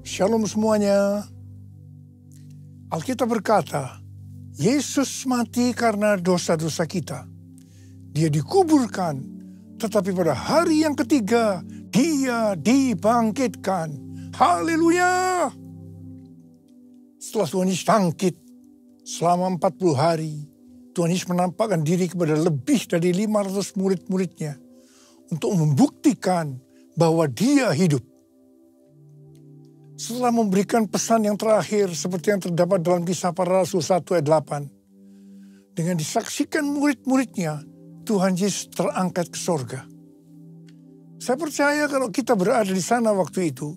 Shalom semuanya. Alkitab berkata, Yesus mati karena dosa-dosa kita. Dia dikuburkan, tetapi pada hari yang ketiga, dia dibangkitkan. Haleluya! Setelah Tuhan Yesus bangkit, selama 40 hari, Tuhan Yesus menampakkan diri kepada lebih dari 500 murid-muridnya untuk membuktikan bahwa dia hidup. Setelah memberikan pesan yang terakhir seperti yang terdapat dalam Kisah Para Rasul 1 ayat 8. Dengan disaksikan murid-muridnya, Tuhan Yesus terangkat ke sorga. Saya percaya kalau kita berada di sana waktu itu,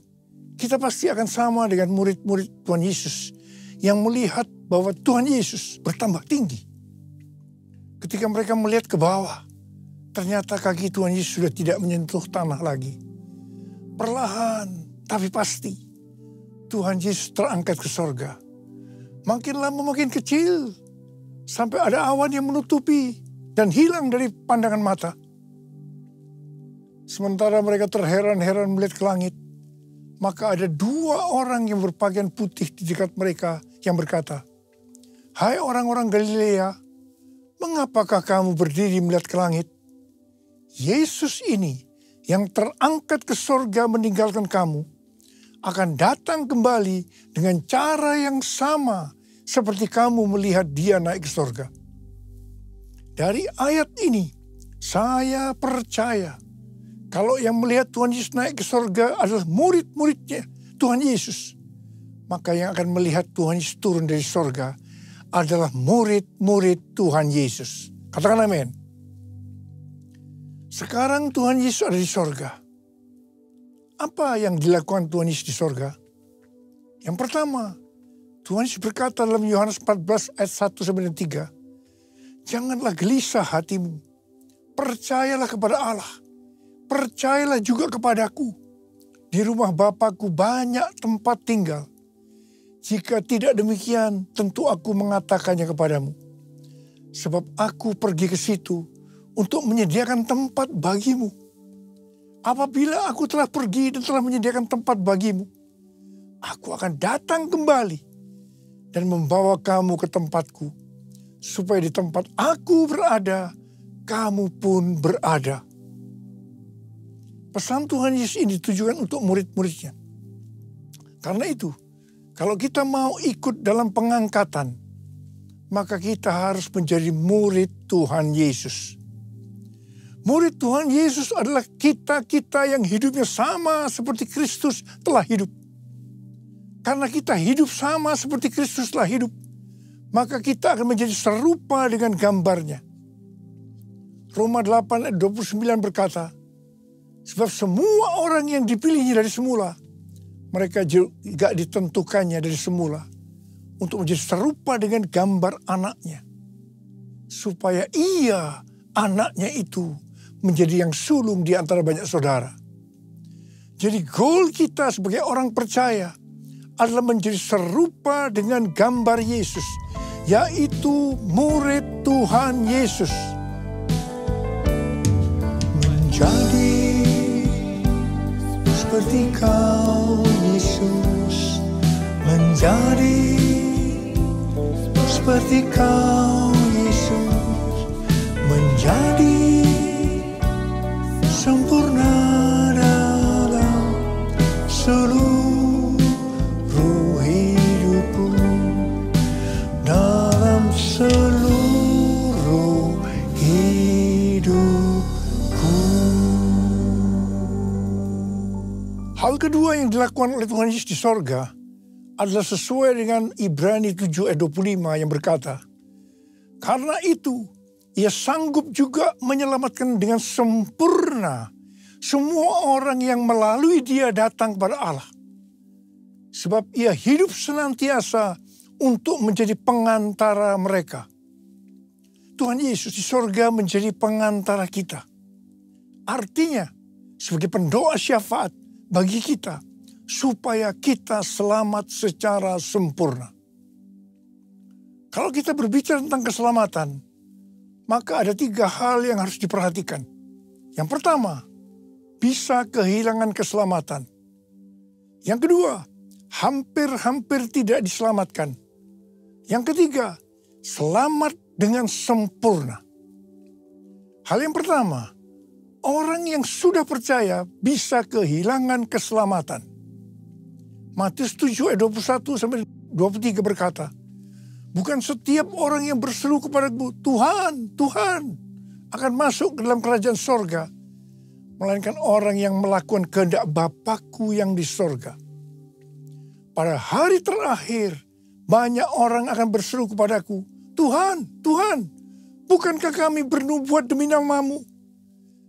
kita pasti akan sama dengan murid-murid Tuhan Yesus yang melihat bahwa Tuhan Yesus bertambah tinggi. Ketika mereka melihat ke bawah, ternyata kaki Tuhan Yesus sudah tidak menyentuh tanah lagi. Perlahan tapi pasti, Tuhan Yesus terangkat ke sorga. Makin lama makin kecil, sampai ada awan yang menutupi dan hilang dari pandangan mata. Sementara mereka terheran-heran melihat ke langit, maka ada 2 orang yang berpakaian putih di dekat mereka yang berkata, "Hai orang-orang Galilea, mengapakah kamu berdiri melihat ke langit? Yesus ini yang terangkat ke sorga meninggalkan kamu, akan datang kembali dengan cara yang sama seperti kamu melihat dia naik ke sorga." Dari ayat ini, saya percaya kalau yang melihat Tuhan Yesus naik ke sorga adalah murid-muridnya Tuhan Yesus, maka yang akan melihat Tuhan Yesus turun dari sorga adalah murid-murid Tuhan Yesus. Katakan amin. Sekarang Tuhan Yesus ada di sorga. Apa yang dilakukan Tuhan Yesus di sorga? Yang pertama, Tuhan Yesus berkata dalam Yohanes 14 ayat 1-3, "Janganlah gelisah hatimu, percayalah kepada Allah, percayalah juga kepadaku. Di rumah Bapa-Ku banyak tempat tinggal. Jika tidak demikian, tentu aku mengatakannya kepadamu. Sebab aku pergi ke situ untuk menyediakan tempat bagimu. Apabila aku telah pergi dan telah menyediakan tempat bagimu, aku akan datang kembali dan membawa kamu ke tempatku, supaya di tempat aku berada, kamu pun berada." Pesan Tuhan Yesus ini ditujukan untuk murid-muridnya. Karena itu, kalau kita mau ikut dalam pengangkatan, maka kita harus menjadi murid Tuhan Yesus. Murid Tuhan Yesus adalah kita-kita yang hidupnya sama seperti Kristus telah hidup. Karena kita hidup sama seperti Kristus telah hidup, maka kita akan menjadi serupa dengan gambarnya. Roma 8 ayat 29 berkata, "Sebab semua orang yang dipilihnya dari semula, mereka juga ditentukannya dari semula untuk menjadi serupa dengan gambar anaknya, supaya ia, anaknya itu, menjadi yang sulung di antara banyak saudara." Jadi goal kita sebagai orang percaya adalah menjadi serupa dengan gambar Yesus, yaitu murid Tuhan Yesus. Menjadi seperti Kau Yesus, menjadi seperti Kau Yesus, menjadi sempurna dalam seluruh hidupku, dalam seluruh hidupku. Hal kedua yang dilakukan oleh Tuhan Yesus di sorga adalah sesuai dengan Ibrani 7 ayat 25 yang berkata, "Karena itu, Ia sanggup juga menyelamatkan dengan sempurna semua orang yang melalui Dia datang kepada Allah. Sebab Ia hidup senantiasa untuk menjadi pengantara mereka." Tuhan Yesus di sorga menjadi pengantara kita. Artinya, sebagai pendoa syafaat bagi kita, supaya kita selamat secara sempurna. Kalau kita berbicara tentang keselamatan, maka ada 3 hal yang harus diperhatikan. Yang pertama, bisa kehilangan keselamatan. Yang kedua, hampir-hampir tidak diselamatkan. Yang ketiga, selamat dengan sempurna. Hal yang pertama, orang yang sudah percaya bisa kehilangan keselamatan. Matius 7 ayat 21 sampai 23 berkata, bukan setiap orang yang berseru kepadaku, Tuhan, Tuhan, akan masuk ke dalam kerajaan sorga, melainkan orang yang melakukan kehendak Bapakku yang di sorga. Pada hari terakhir, banyak orang akan berseru kepadaku, Tuhan, Tuhan, bukankah kami bernubuat demi namamu,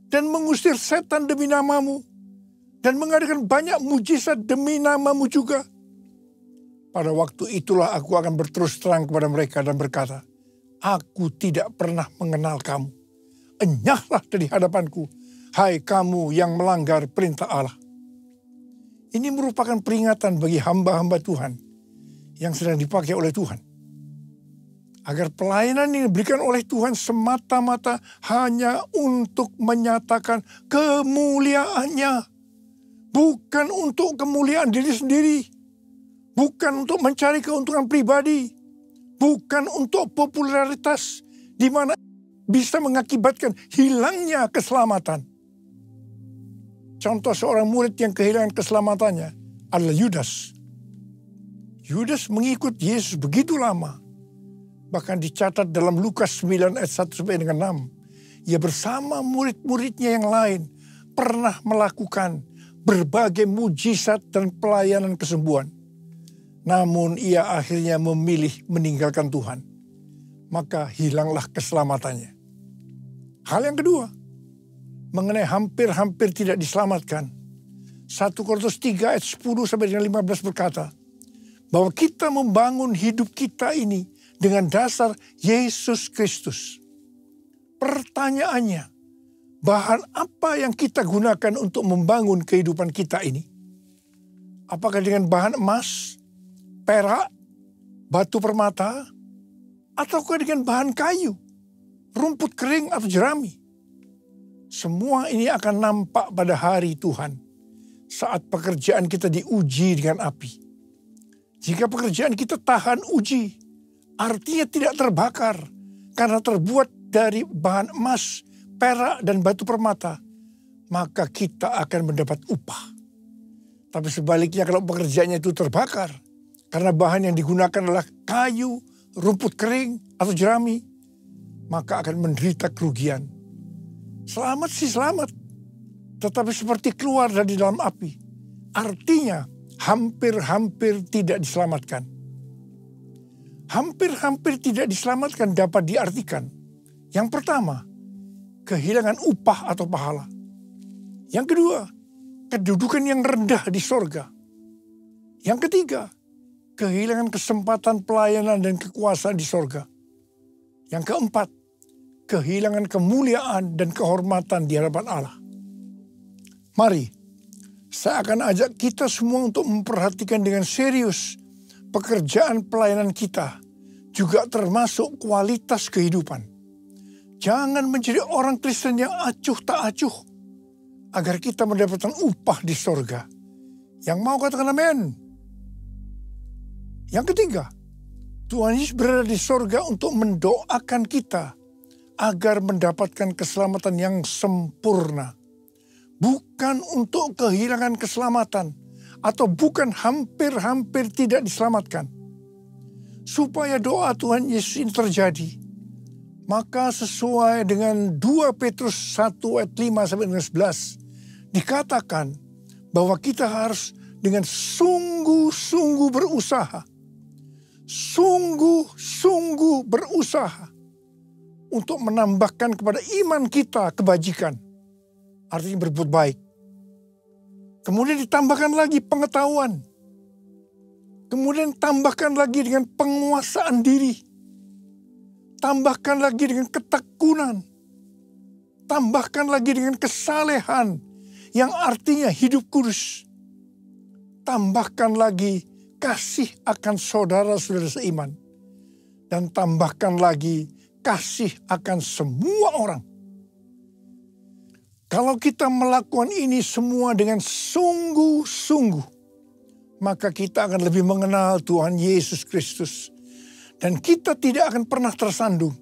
dan mengusir setan demi namamu, dan mengadakan banyak mujizat demi namamu juga? Pada waktu itulah aku akan berterus terang kepada mereka dan berkata, aku tidak pernah mengenal kamu. Enyahlah dari hadapanku, hai kamu yang melanggar perintah Allah. Ini merupakan peringatan bagi hamba-hamba Tuhan yang sedang dipakai oleh Tuhan. Agar pelayanan yang diberikan oleh Tuhan semata-mata hanya untuk menyatakan kemuliaannya. Bukan untuk kemuliaan diri sendiri. Bukan untuk mencari keuntungan pribadi. Bukan untuk popularitas di mana bisa mengakibatkan hilangnya keselamatan. Contoh seorang murid yang kehilangan keselamatannya adalah Yudas. Yudas mengikut Yesus begitu lama. Bahkan dicatat dalam Lukas 9 ayat 1 sampai dengan 6. Ia bersama murid-muridnya yang lain pernah melakukan berbagai mujizat dan pelayanan kesembuhan. Namun ia akhirnya memilih meninggalkan Tuhan. Maka hilanglah keselamatannya. Hal yang kedua, mengenai hampir-hampir tidak diselamatkan. 1 Korintus 3 ayat 10 sampai dengan 15 berkata, bahwa kita membangun hidup kita ini dengan dasar Yesus Kristus. Pertanyaannya, bahan apa yang kita gunakan untuk membangun kehidupan kita ini? Apakah dengan bahan emas, perak, batu permata, ataukah dengan bahan kayu, rumput kering atau jerami? Semua ini akan nampak pada hari Tuhan saat pekerjaan kita diuji dengan api. Jika pekerjaan kita tahan uji, artinya tidak terbakar karena terbuat dari bahan emas, perak, dan batu permata, maka kita akan mendapat upah. Tapi sebaliknya kalau pekerjaannya itu terbakar karena bahan yang digunakan adalah kayu, rumput kering, atau jerami, maka akan menderita kerugian. Selamat sih selamat, tetapi seperti keluar dari dalam api. Artinya hampir-hampir tidak diselamatkan. Hampir-hampir tidak diselamatkan dapat diartikan. Yang pertama, kehilangan upah atau pahala. Yang kedua, kedudukan yang rendah di sorga. Yang ketiga, kehilangan kesempatan pelayanan dan kekuasaan di sorga. Yang keempat, kehilangan kemuliaan dan kehormatan di hadapan Allah. Mari, saya akan ajak kita semua untuk memperhatikan dengan serius pekerjaan pelayanan kita, juga termasuk kualitas kehidupan. Jangan menjadi orang Kristen yang acuh tak acuh, agar kita mendapatkan upah di sorga. Yang mau katakan amin. Yang ketiga, Tuhan Yesus berada di sorga untuk mendoakan kita agar mendapatkan keselamatan yang sempurna. Bukan untuk kehilangan keselamatan, atau bukan hampir-hampir tidak diselamatkan. Supaya doa Tuhan Yesus ini terjadi, maka sesuai dengan 2 Petrus 1 ayat 5 sampai 11, dikatakan bahwa kita harus dengan sungguh-sungguh berusaha. Sungguh-sungguh berusaha untuk menambahkan kepada iman kita kebajikan. Artinya berbuat baik. Kemudian ditambahkan lagi pengetahuan. Kemudian tambahkan lagi dengan penguasaan diri. Tambahkan lagi dengan ketekunan. Tambahkan lagi dengan kesalehan yang artinya hidup kudus. Tambahkan lagi kasih akan saudara-saudara seiman. Dan tambahkan lagi kasih akan semua orang. Kalau kita melakukan ini semua dengan sungguh-sungguh, maka kita akan lebih mengenal Tuhan Yesus Kristus. Dan kita tidak akan pernah tersandung.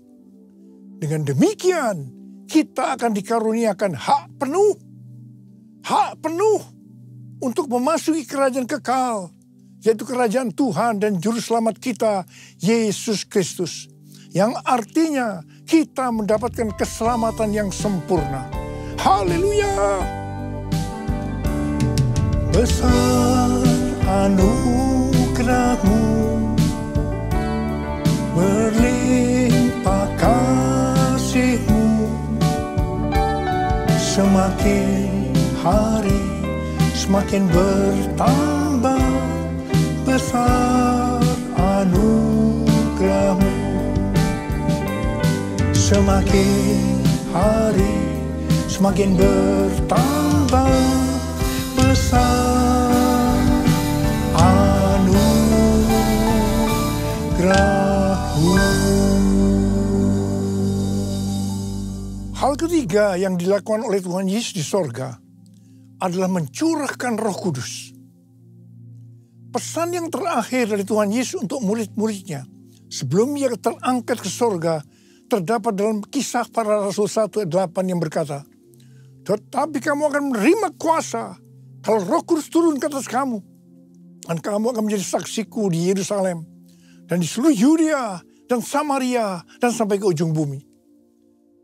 Dengan demikian, kita akan dikaruniakan hak penuh untuk memasuki kerajaan kekal, yaitu kerajaan Tuhan dan Juru Selamat kita, Yesus Kristus. Yang artinya kita mendapatkan keselamatan yang sempurna. Haleluya! Besar anugerah-Mu, berlimpah kasih-Mu, semakin hari semakin bertambah. Besar anugerah-Mu, semakin hari semakin bertambah. Besar anugerah-Mu. Hal ketiga yang dilakukan oleh Tuhan Yesus di sorga adalah mencurahkan Roh Kudus. Pesan yang terakhir dari Tuhan Yesus untuk murid-muridnya sebelum ia terangkat ke sorga terdapat dalam Kisah Para Rasul 1:8 yang berkata, "Tetapi kamu akan menerima kuasa kalau Roh Kudus turun ke atas kamu, dan kamu akan menjadi saksiku di Yerusalem dan di seluruh Yudea dan Samaria dan sampai ke ujung bumi."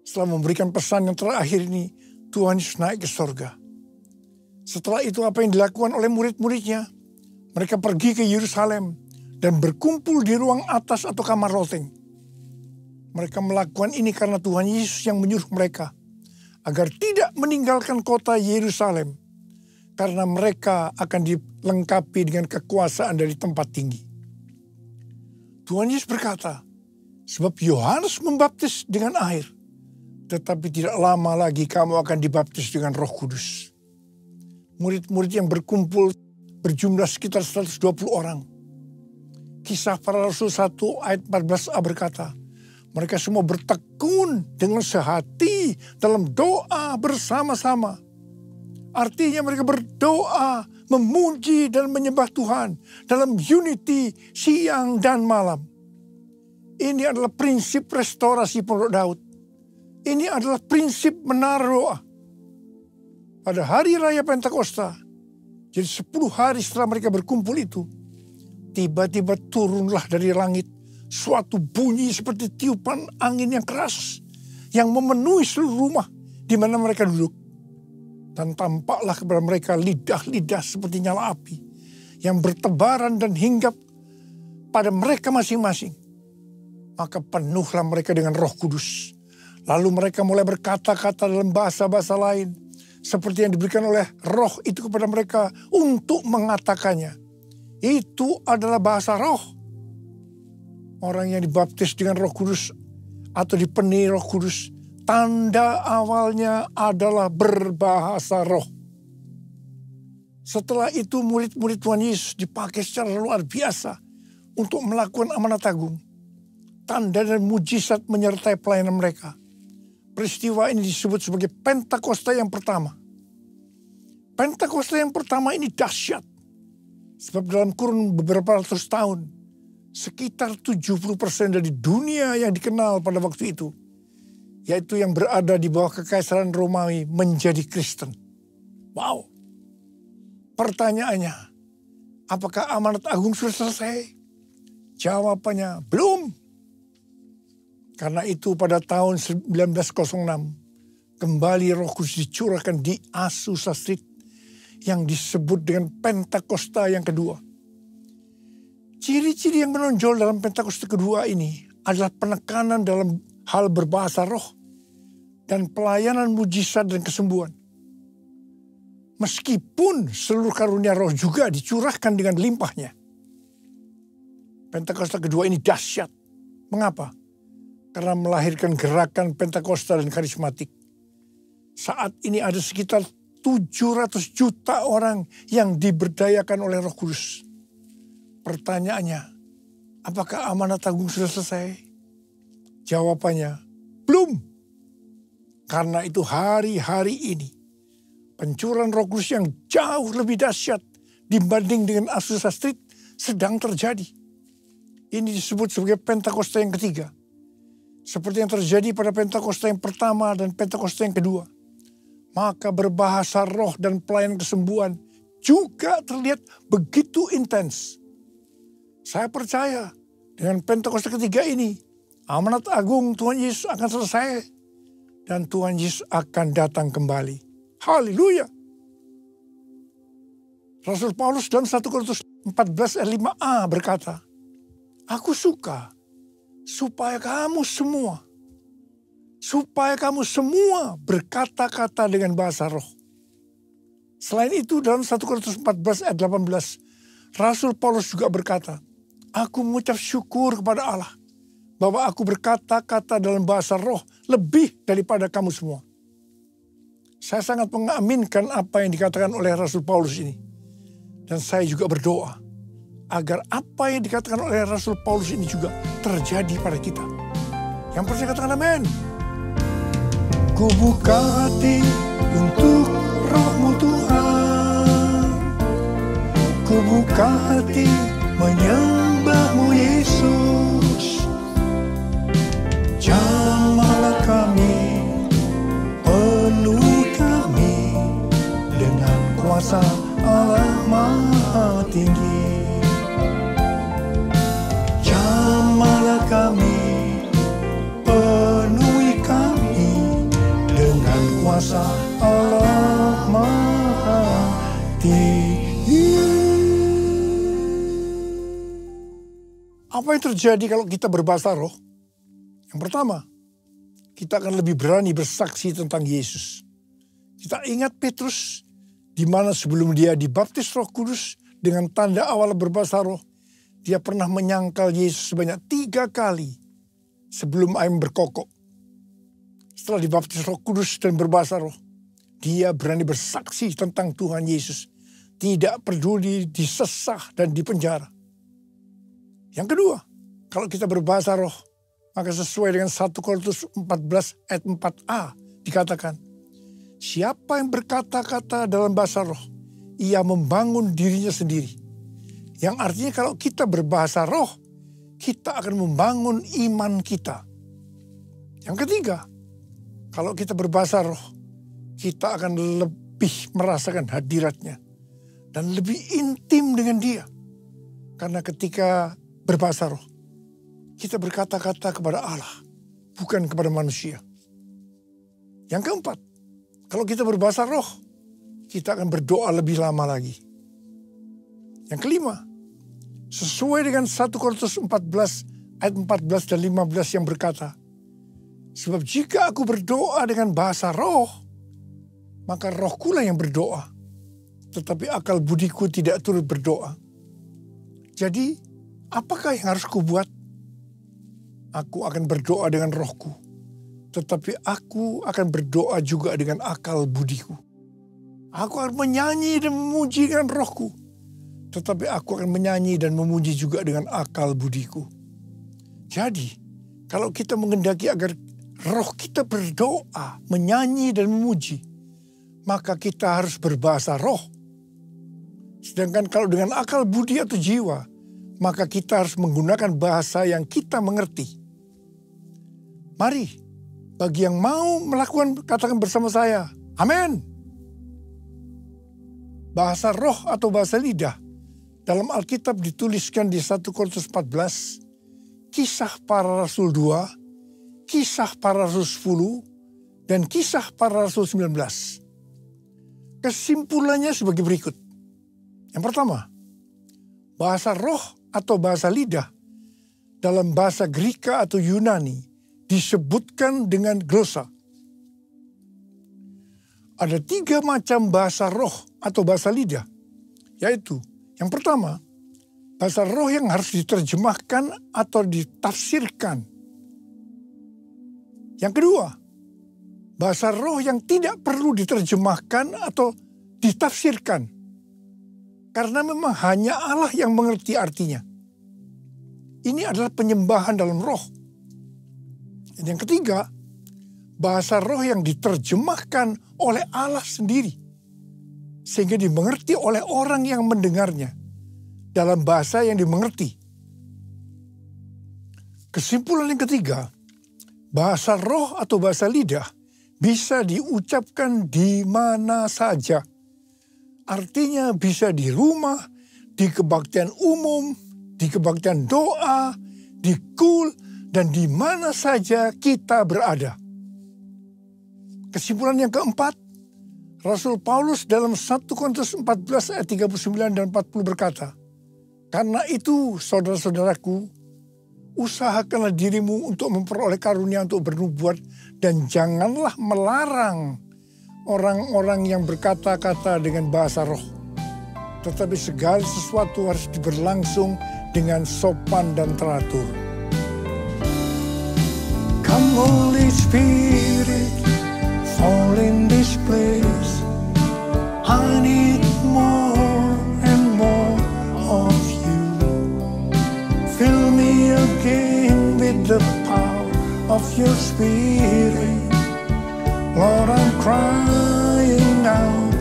Setelah memberikan pesan yang terakhir ini, Tuhan Yesus naik ke sorga. Setelah itu apa yang dilakukan oleh murid-muridnya? Mereka pergi ke Yerusalem dan berkumpul di ruang atas atau kamar loteng. Mereka melakukan ini karena Tuhan Yesus yang menyuruh mereka agar tidak meninggalkan kota Yerusalem, karena mereka akan dilengkapi dengan kekuasaan dari tempat tinggi. Tuhan Yesus berkata, "Sebab Yohanes membaptis dengan air, tetapi tidak lama lagi kamu akan dibaptis dengan Roh Kudus." Murid-murid yang berkumpul berjumlah sekitar 120 orang. Kisah Para Rasul 1 ayat 14a berkata, mereka semua bertekun dengan sehati dalam doa bersama-sama. Artinya mereka berdoa, memuji dan menyembah Tuhan dalam unity siang dan malam. Ini adalah prinsip restorasi Pondok Daud. Ini adalah prinsip menara doa. Pada hari raya Pentakosta, jadi 10 hari setelah mereka berkumpul itu, tiba-tiba turunlah dari langit suatu bunyi seperti tiupan angin yang keras yang memenuhi seluruh rumah di mana mereka duduk. Dan tampaklah kepada mereka lidah-lidah seperti nyala api yang bertebaran dan hinggap pada mereka masing-masing. Maka penuhlah mereka dengan Roh Kudus. Lalu mereka mulai berkata-kata dalam bahasa-bahasa lain seperti yang diberikan oleh Roh itu kepada mereka untuk mengatakannya. Itu adalah bahasa roh. Orang yang dibaptis dengan Roh Kudus atau dipenuhi Roh Kudus, tanda awalnya adalah berbahasa roh. Setelah itu murid-murid Tuhan Yesus dipakai secara luar biasa untuk melakukan amanat agung. Tanda dan mujizat menyertai pelayanan mereka. Peristiwa ini disebut sebagai Pentakosta yang pertama. Pentakosta yang pertama ini dahsyat. Sebab dalam kurun beberapa ratus tahun, sekitar 70% dari dunia yang dikenal pada waktu itu, yaitu yang berada di bawah kekaisaran Romawi, menjadi Kristen. Wow. Pertanyaannya, apakah amanat agung sudah selesai? Jawabannya, belum. Karena itu pada tahun 1906, kembali Roh Kudus dicurahkan di Azusa Street yang disebut dengan Pentakosta yang kedua. Ciri-ciri yang menonjol dalam Pentakosta kedua ini adalah penekanan dalam hal berbahasa roh dan pelayanan mujizat dan kesembuhan. Meskipun seluruh karunia roh juga dicurahkan dengan limpahnya. Pentakosta kedua ini dahsyat. Mengapa? Karena melahirkan gerakan Pentakosta dan karismatik. Saat ini ada sekitar 700 juta orang yang diberdayakan oleh Roh Kudus. Pertanyaannya, apakah amanat agung sudah selesai? Jawabannya, belum. Karena itu hari-hari ini, pencurahan Roh Kudus yang jauh lebih dahsyat dibanding dengan Azusa Street sedang terjadi. Ini disebut sebagai Pentakosta yang ketiga. Seperti yang terjadi pada Pentakosta yang pertama dan Pentakosta yang kedua. Maka berbahasa roh dan pelayanan kesembuhan juga terlihat begitu intens. Saya percaya dengan Pentakosta ketiga ini, amanat agung Tuhan Yesus akan selesai. Dan Tuhan Yesus akan datang kembali. Haleluya. Rasul Paulus dalam 1 Korintus 14 ayat 5a berkata, aku suka supaya kamu semua berkata-kata dengan bahasa roh. Selain itu dalam 1 Korintus 14 ayat 18, Rasul Paulus juga berkata, aku mengucap syukur kepada Allah bahwa aku berkata-kata dalam bahasa roh lebih daripada kamu semua. Saya sangat mengaminkan apa yang dikatakan oleh Rasul Paulus ini. Dan saya juga berdoa agar apa yang dikatakan oleh Rasul Paulus ini juga terjadi pada kita. Yang percaya katakan amin. Ku buka hati untuk roh-Mu Tuhan. Ku buka hati menyembah-Mu Yesus. Jamahlah kami, penuhi kami dengan kuasa Allah Maha Tinggi. Jamahlah kami, penuhi kami dengan kuasa Allah Maha Tinggi. Apa yang terjadi kalau kita berbahasa roh? Yang pertama, kita akan lebih berani bersaksi tentang Yesus. Kita ingat Petrus, di mana sebelum dia dibaptis Roh Kudus dengan tanda awal berbahasa roh, dia pernah menyangkal Yesus sebanyak 3 kali sebelum ayam berkokok. Setelah dibaptis Roh Kudus dan berbahasa roh, dia berani bersaksi tentang Tuhan Yesus, tidak peduli disesah dan dipenjara. Yang kedua, kalau kita berbahasa roh, maka sesuai dengan 1 Korintus 14 ayat 4a dikatakan, siapa yang berkata-kata dalam bahasa roh, ia membangun dirinya sendiri. Yang artinya kalau kita berbahasa roh, kita akan membangun iman kita. Yang ketiga, kalau kita berbahasa roh, kita akan lebih merasakan hadiratnya. Dan lebih intim dengan dia. Karena ketika berbahasa roh, kita berkata-kata kepada Allah, bukan kepada manusia. Yang keempat, kalau kita berbahasa roh, kita akan berdoa lebih lama lagi. Yang kelima, sesuai dengan 1 Korintus 14 ayat 14 dan 15 yang berkata, sebab jika aku berdoa dengan bahasa roh, maka rohkulah yang berdoa, tetapi akal budiku tidak turut berdoa. Jadi, apakah yang harus kubuat? Aku akan berdoa dengan rohku, tetapi aku akan berdoa juga dengan akal budiku. Aku akan menyanyi dan memuji dengan rohku, tetapi aku akan menyanyi dan memuji juga dengan akal budiku. Jadi, kalau kita mengendaki agar roh kita berdoa, menyanyi dan memuji, maka kita harus berbahasa roh. Sedangkan kalau dengan akal budi atau jiwa, maka kita harus menggunakan bahasa yang kita mengerti. Mari, bagi yang mau melakukan, katakan bersama saya, amin. Bahasa roh atau bahasa lidah dalam Alkitab dituliskan di 1 Korintus 14, Kisah Para Rasul 2, Kisah Para Rasul 10, dan Kisah Para Rasul 19. Kesimpulannya sebagai berikut. Yang pertama, bahasa roh atau bahasa lidah dalam bahasa Greka atau Yunani disebutkan dengan glosa. Ada 3 macam bahasa roh atau bahasa lidah, yaitu yang pertama, bahasa roh yang harus diterjemahkan atau ditafsirkan. Yang kedua, bahasa roh yang tidak perlu diterjemahkan atau ditafsirkan, karena memang hanya Allah yang mengerti artinya. Ini adalah penyembahan dalam roh. Dan yang ketiga, bahasa roh yang diterjemahkan oleh Allah sendiri. sehingga dimengerti oleh orang yang mendengarnya dalam bahasa yang dimengerti. Kesimpulan yang ketiga, bahasa roh atau bahasa lidah bisa diucapkan di mana saja. Artinya bisa di rumah, di kebaktian umum, di kebaktian doa, di kul, dan di mana saja kita berada. Kesimpulan yang keempat, Rasul Paulus dalam 1 Korintus 14 ayat 39 dan 40 berkata, "Karena itu saudara-saudaraku, usahakanlah dirimu untuk memperoleh karunia untuk bernubuat dan janganlah melarang orang-orang yang berkata-kata dengan bahasa roh. Tetapi segala sesuatu harus berlangsung dengan sopan dan teratur." Come Holy Spirit, fall in this place. I need more and more of you. Fill me again with the power of your Spirit. Lord, I'm crying out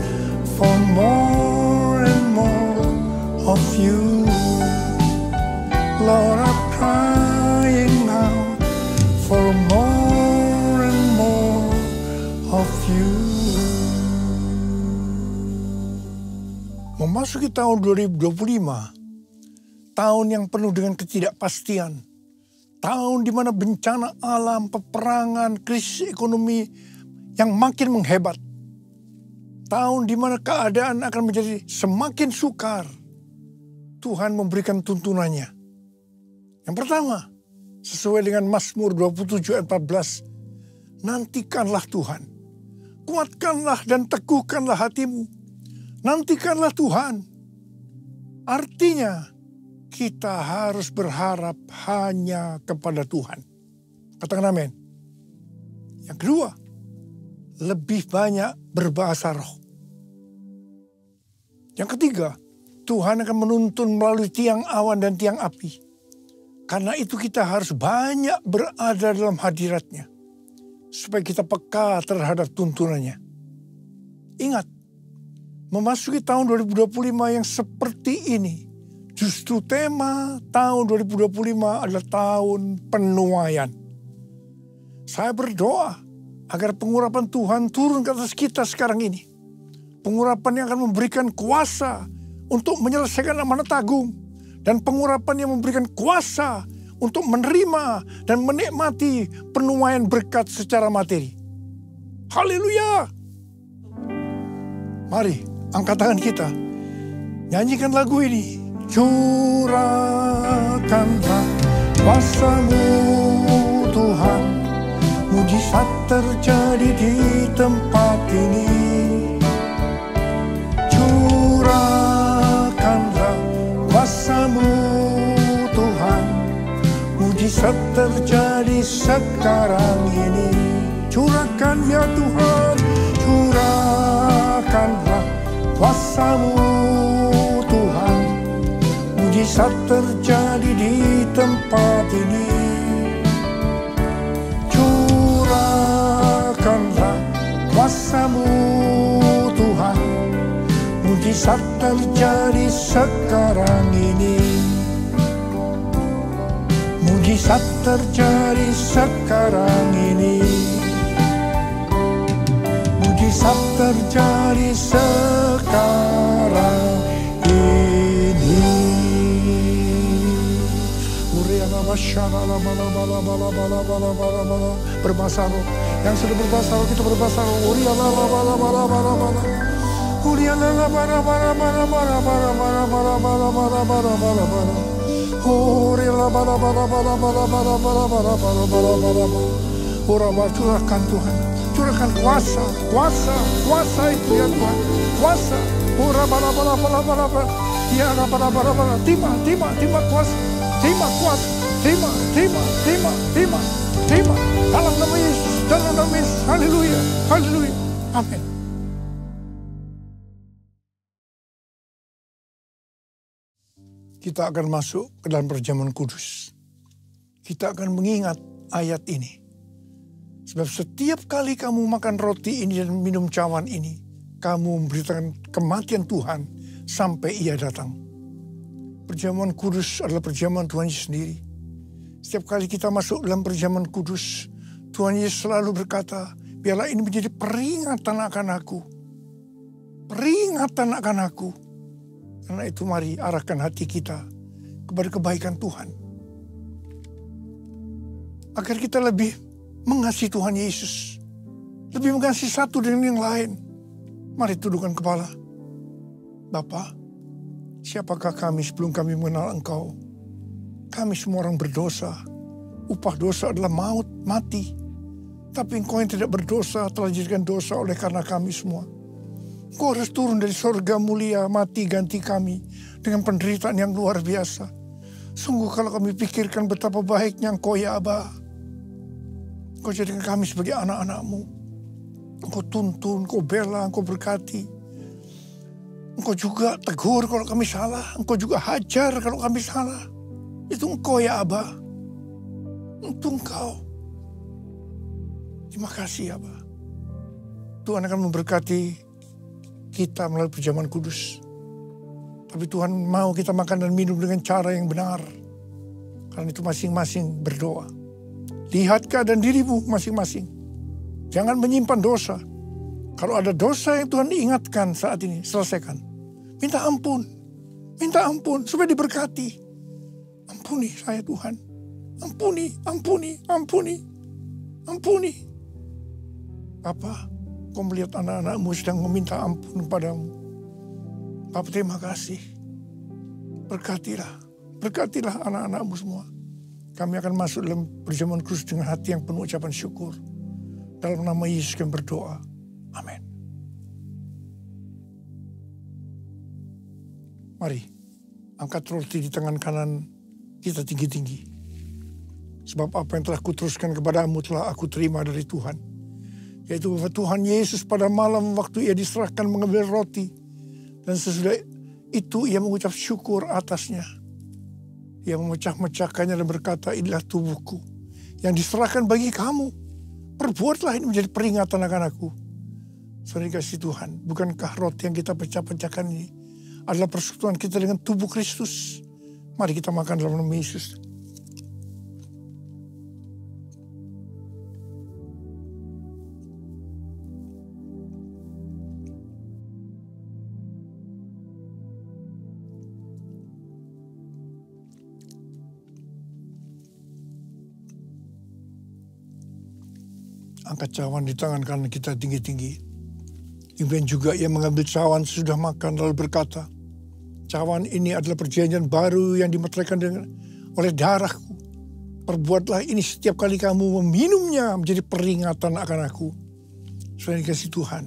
for more and more of you. Lord, I'm crying out for more and more of you. Memasuki tahun 2025, tahun yang penuh dengan ketidakpastian, tahun di mana bencana alam, peperangan, krisis ekonomi yang makin menghebat, tahun di mana keadaan akan menjadi semakin sukar. Tuhan memberikan tuntunannya. Yang pertama, sesuai dengan Mazmur 27 ayat 14, nantikanlah Tuhan, kuatkanlah dan teguhkanlah hatimu. Nantikanlah Tuhan. Artinya kita harus berharap hanya kepada Tuhan. Katakan amin. Yang kedua, lebih banyak berbahasa roh. Yang ketiga, Tuhan akan menuntun melalui tiang awan dan tiang api. Karena itu kita harus banyak berada dalam hadiratnya, supaya kita peka terhadap tuntunannya. Ingat, memasuki tahun 2025 yang seperti ini, justru tema tahun 2025 adalah tahun penuaian. Saya berdoa agar pengurapan Tuhan turun ke atas kita sekarang ini. Pengurapan yang akan memberikan kuasa untuk menyelesaikan amanat agung. Dan pengurapan yang memberikan kuasa untuk menerima dan menikmati penuaian berkat secara materi. Haleluya! Mari, angkat tangan kita. Nyanyikan lagu ini. Curahkanlah kuasa-Mu Tuhan. Mujizat terjadi di tempat ini. Curahkanlah kuasa-Mu Tuhan. Mujizat terjadi sekarang ini. Curahkan ya Tuhan. Curahkanlah kuasa-Mu Tuhan. Mujizat terjadi di tempat ini. Curahkanlah kuasa-Mu Tuhan. Mujizat terjadi sekarang ini. Mujizat terjadi sekarang ini. Mujizat terjadi sekarang ini. Berbahasa roh. Yang sudah berbahasa roh, kita berbahasa roh. Curahkan Tuhan. Curahkan kuasa, kuasa, kuasa itu ya Tuhan, kuasa. Terima kuasa, terima kuasa, terima. Dalam nama Yesus, dalam nama Yesus, haleluya, haleluya, amin. Kita akan masuk ke dalam perjamuan kudus. Kita akan mengingat ayat ini. Sebab setiap kali kamu makan roti ini dan minum cawan ini, kamu memberitakan kematian Tuhan sampai ia datang. Perjamuan kudus adalah perjamuan Tuhan Yesus sendiri. Setiap kali kita masuk dalam perjamuan kudus, Tuhan Yesus selalu berkata, biarlah ini menjadi peringatan akan aku. Peringatan akan aku. Karena itu mari arahkan hati kita kepada kebaikan Tuhan. Agar kita lebih mengasihi Tuhan Yesus. Lebih mengasihi satu dengan yang lain. Mari tundukkan kepala. Bapa, siapakah kami sebelum kami mengenal Engkau? Kami semua orang berdosa. Upah dosa adalah maut, mati. Tapi Engkau yang tidak berdosa telah dijadikan dosa oleh karena kami semua. Engkau harus turun dari sorga mulia, mati ganti kami dengan penderitaan yang luar biasa. Sungguh kalau kami pikirkan betapa baiknya Engkau ya Aba. Engkau jadikan kami sebagai anak-anak-Mu. Engkau tuntun, Engkau bela, Engkau berkati. Engkau juga tegur kalau kami salah. Engkau juga hajar kalau kami salah. Itu Engkau ya Aba. Itu Engkau. Terima kasih Aba. Tuhan akan memberkati kita melalui perjamuan kudus. Tapi Tuhan mau kita makan dan minum dengan cara yang benar. Karena itu masing-masing berdoa. Lihat keadaan dirimu masing-masing. Jangan menyimpan dosa. Kalau ada dosa yang Tuhan ingatkan saat ini, selesaikan. Minta ampun. Minta ampun supaya diberkati. Ampuni saya Tuhan. Ampuni, ampuni, ampuni. Ampuni. Bapa, Kau melihat anak-anak-Mu sedang meminta ampun kepadamu. Bapa, terima kasih. Berkatilah. Berkatilah anak-anak-Mu semua. Kami akan masuk dalam perjamuan kudus dengan hati yang penuh ucapan syukur. Dalam nama Yesus kami berdoa. Amin. Mari, angkat roti di tangan kanan kita tinggi-tinggi. Sebab apa yang telah kuteruskan kepadamu telah aku terima dari Tuhan. Yaitu bahwa Tuhan Yesus pada malam waktu ia diserahkan mengambil roti. Dan sesudah itu ia mengucap syukur atasnya. Ia memecah-mecahkannya dan berkata, inilah tubuhku yang diserahkan bagi kamu. Perbuatlah ini menjadi peringatan akan aku. Saudara kasih Tuhan, bukankah roti yang kita pecah-pecahkan ini adalah persekutuan kita dengan tubuh Kristus? Mari kita makan dalam nama Yesus. Angkat cawan di tangan kanan kita tinggi-tinggi. Kemudian juga ia mengambil cawan sesudah makan lalu berkata, cawan ini adalah perjanjian baru yang dimeteraikan oleh darahku. Perbuatlah ini setiap kali kamu meminumnya menjadi peringatan akan aku. Saudara dikasih Tuhan,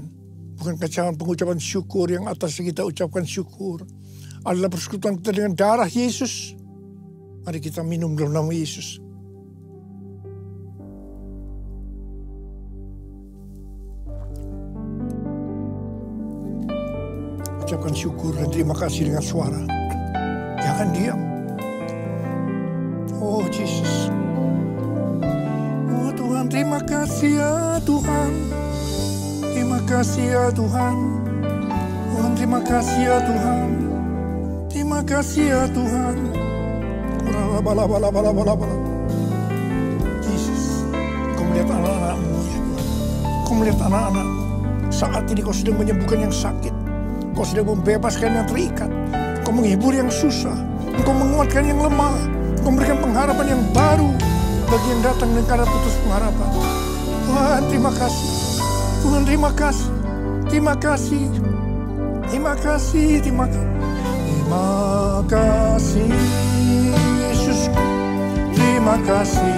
bukankah cawan pengucapan syukur yang atasnya kita ucapkan syukur adalah persekutuan kita dengan darah Yesus? Mari kita minum dalam nama Yesus. Ucapkan syukur dan terima kasih dengan suara. Jangan diam. Oh Yesus. Oh Tuhan, terima kasih ya Tuhan. Terima kasih ya Tuhan. Tuhan, terima kasih ya Tuhan. Terima kasih ya Tuhan. Yesus, Kau melihat anak-anak-Mu ya Tuhan. Kau melihat anak-anak-Mu. Saat ini Kau sedang menyembuhkan yang sakit. Kau sedang membebaskan yang terikat. Kau menghibur yang susah. Kau menguatkan yang lemah. Kau memberikan pengharapan yang baru bagi yang datang dengan karena putus pengharapan. Tuhan, terima kasih. Tuhan, terima kasih. Terima kasih. Terima kasih. Terima kasih. Terima kasih Yesusku. Terima kasih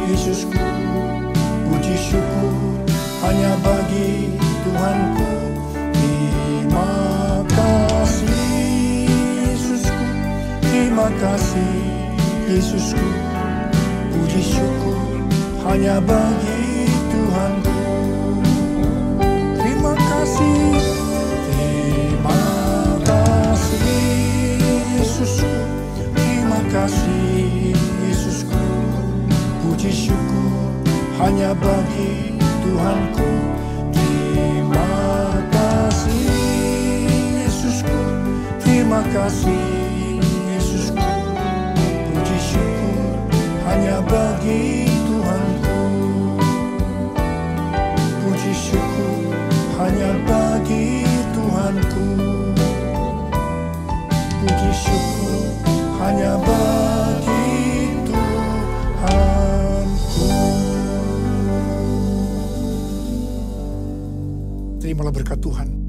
Yesusku. Puji syukur hanya bagi Tuhanku. Terima kasih Yesusku. Terima kasih Yesusku. Puji syukur hanya bagi Tuhanku. Terima kasih. Terima kasih Yesusku. Terima kasih Yesusku. Puji syukur hanya bagi Tuhanku. Terima kasih terima kasih Yesusku. Puji syukur hanya bagi Tuhanku. Puji syukur hanya bagi Tuhanku. Puji syukur hanya bagi Tuhanku. Terimalah berkat Tuhan,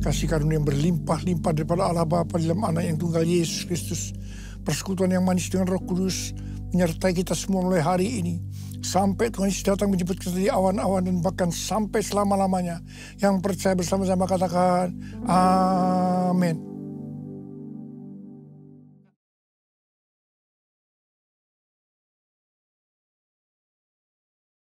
kasih karunia yang berlimpah-limpah daripada Allah Bapa dalam Anak yang tunggal Yesus Kristus, persekutuan yang manis dengan Roh Kudus menyertai kita semua mulai hari ini sampai Tuhan Yesus datang menjemput kita di awan-awan dan bahkan sampai selama-lamanya. Yang percaya bersama-sama katakan amin.